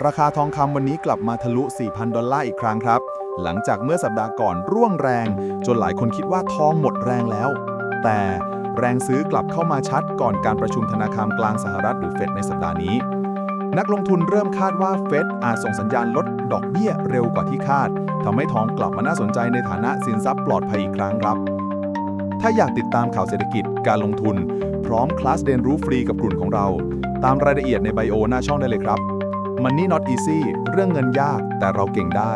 ราคาทองคำวันนี้กลับมาทะลุ 4,000 ดอลลาร์อีกครั้งครับ หลังจากเมื่อสัปดาห์ก่อนร่วงแรง จนหลายคนคิดว่าทองหมดแรงแล้ว แต่แรงซื้อกลับเข้ามาชัดก่อนการประชุมธนาคารกลางสหรัฐหรือเฟดในสัปดาห์นี้ นักลงทุนเริ่มคาดว่าเฟดอาจส่งสัญญาณลดดอกเบี้ยเร็วกว่าที่คาดทำให้ทองกลับมาน่าสนใจในฐานะสินทรัพย์ปลอดภัยอีกครั้งครับ ถ้าอยากติดตามข่าวเศรษฐกิจการลงทุนพร้อมคลาสเรียนรู้ฟรีกับกลุ่มของเราตามรายละเอียดในไบโอหน้าช่องได้เลยครับ Money Not Easy เรื่องเงินยากแต่เราเก่งได้